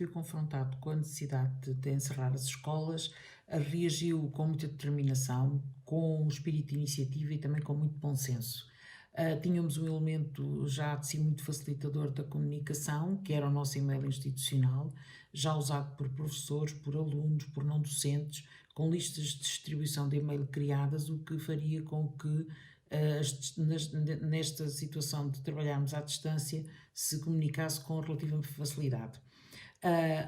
foi confrontado com a necessidade de encerrar as escolas, reagiu com muita determinação, com um espírito de iniciativa e também com muito bom senso. Tínhamos um elemento já de si muito facilitador da comunicação, que era o nosso e-mail institucional, já usado por professores, por alunos, por não docentes, com listas de distribuição de e-mail criadas, o que faria com que nesta situação de trabalharmos à distância se comunicasse com relativa facilidade.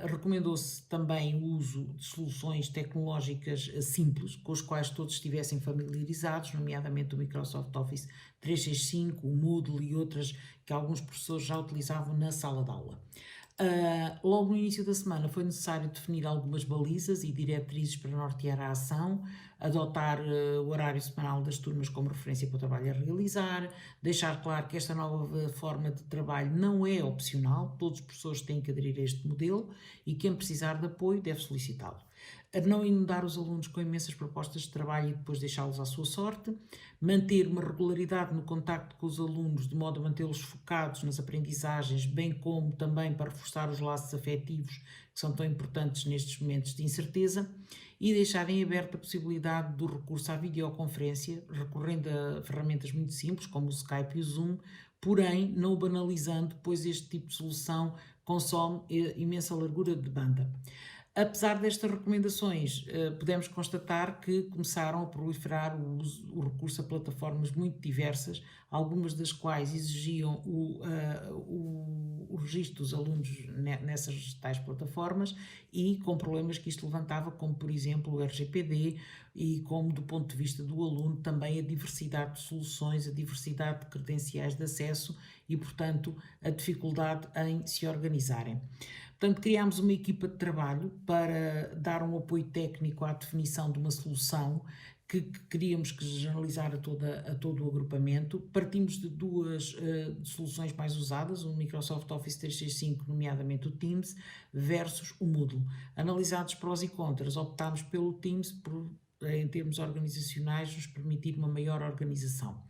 Recomendou-se também o uso de soluções tecnológicas simples, com as quais todos estivessem familiarizados, nomeadamente o Microsoft Office 365, o Moodle e outras que alguns professores já utilizavam na sala de aula. Logo no início da semana foi necessário definir algumas balizas e diretrizes para nortear a ação, adotar o horário semanal das turmas como referência para o trabalho a realizar, deixar claro que esta nova forma de trabalho não é opcional, todos os professores têm que aderir a este modelo e quem precisar de apoio deve solicitá-lo. A não inundar os alunos com imensas propostas de trabalho e depois deixá-los à sua sorte, manter uma regularidade no contacto com os alunos de modo a mantê-los focados nas aprendizagens, bem como também para reforçar os laços afetivos que são tão importantes nestes momentos de incerteza, e deixar em aberto a possibilidade do recurso à videoconferência, recorrendo a ferramentas muito simples como o Skype e o Zoom, porém não o banalizando, pois este tipo de solução consome imensa largura de banda. Apesar destas recomendações, podemos constatar que começaram a proliferar o recurso a plataformas muito diversas, algumas das quais exigiam o registro dos alunos nessas tais plataformas e com problemas que isto levantava, como por exemplo o RGPD e como do ponto de vista do aluno também a diversidade de soluções, a diversidade de credenciais de acesso e, portanto, a dificuldade em se organizarem. Portanto, criámos uma equipa de trabalho para dar um apoio técnico à definição de uma solução que queríamos que generalizar a todo o agrupamento. Partimos de duas soluções mais usadas, o Microsoft Office 365, nomeadamente o Teams, versus o Moodle. Analisados prós e contras, optámos pelo Teams por, em termos organizacionais, nos permitir uma maior organização.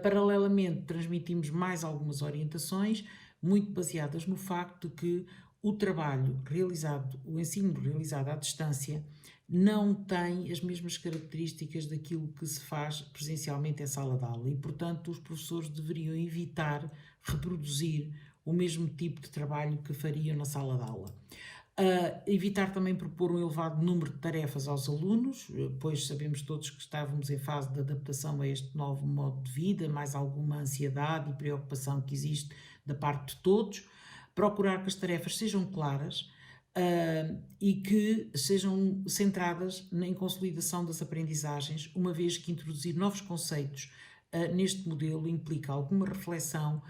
Paralelamente, transmitimos mais algumas orientações, muito baseadas no facto de que o trabalho realizado, o ensino realizado à distância, não tem as mesmas características daquilo que se faz presencialmente em sala de aula e, portanto, os professores deveriam evitar reproduzir o mesmo tipo de trabalho que fariam na sala de aula. Evitar também propor um elevado número de tarefas aos alunos, pois sabemos todos que estávamos em fase de adaptação a este novo modo de vida, mais alguma ansiedade e preocupação que existe da parte de todos. Procurar que as tarefas sejam claras e que sejam centradas em consolidação das aprendizagens, uma vez que introduzir novos conceitos neste modelo implica alguma reflexão,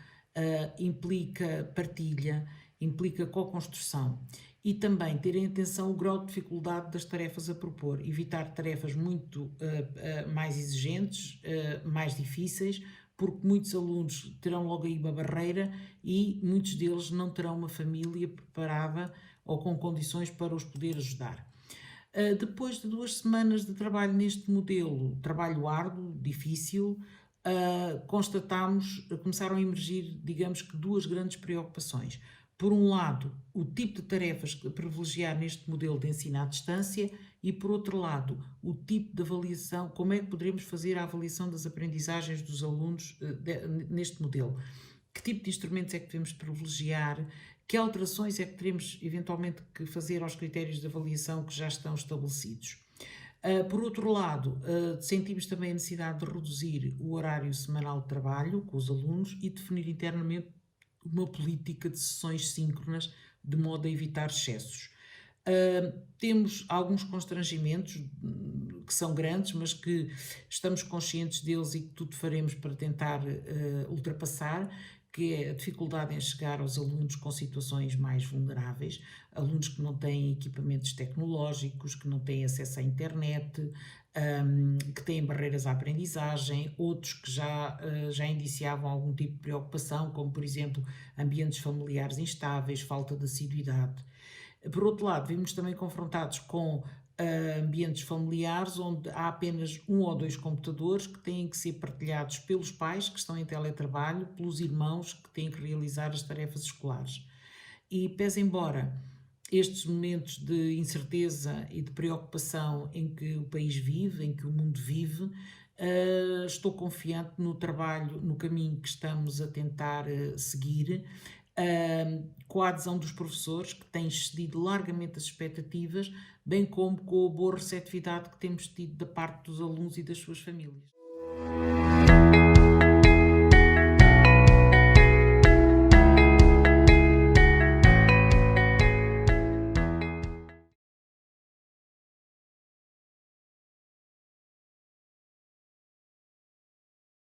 implica partilha, implica co-construção e também ter em atenção o grau de dificuldade das tarefas a propor, evitar tarefas muito mais exigentes, mais difíceis, porque muitos alunos terão logo aí uma barreira e muitos deles não terão uma família preparada ou com condições para os poder ajudar. Depois de 2 semanas de trabalho neste modelo, trabalho árduo, difícil, começaram a emergir, digamos que, 2 grandes preocupações. Por um lado, o tipo de tarefas que privilegiar neste modelo de ensino à distância e, por outro lado, o tipo de avaliação, como é que poderemos fazer a avaliação das aprendizagens dos alunos neste modelo. Que tipo de instrumentos é que devemos privilegiar, que alterações é que teremos eventualmente que fazer aos critérios de avaliação que já estão estabelecidos. Por outro lado, sentimos também a necessidade de reduzir o horário semanal de trabalho com os alunos e definir internamente uma política de sessões síncronas de modo a evitar excessos. Temos alguns constrangimentos que são grandes, mas que estamos conscientes deles e que tudo faremos para tentar ultrapassar, que é a dificuldade em chegar aos alunos com situações mais vulneráveis, alunos que não têm equipamentos tecnológicos, que não têm acesso à internet, que têm barreiras à aprendizagem, outros que já indiciavam algum tipo de preocupação, como por exemplo ambientes familiares instáveis, falta de assiduidade. Por outro lado, vimos também confrontados com ambientes familiares onde há apenas 1 ou 2 computadores que têm que ser partilhados pelos pais que estão em teletrabalho, pelos irmãos que têm que realizar as tarefas escolares. E pese embora estes momentos de incerteza e de preocupação em que o país vive, em que o mundo vive, estou confiante no trabalho, no caminho que estamos a tentar seguir, com a adesão dos professores, que têm excedido largamente as expectativas, bem como com a boa receptividade que temos tido da parte dos alunos e das suas famílias.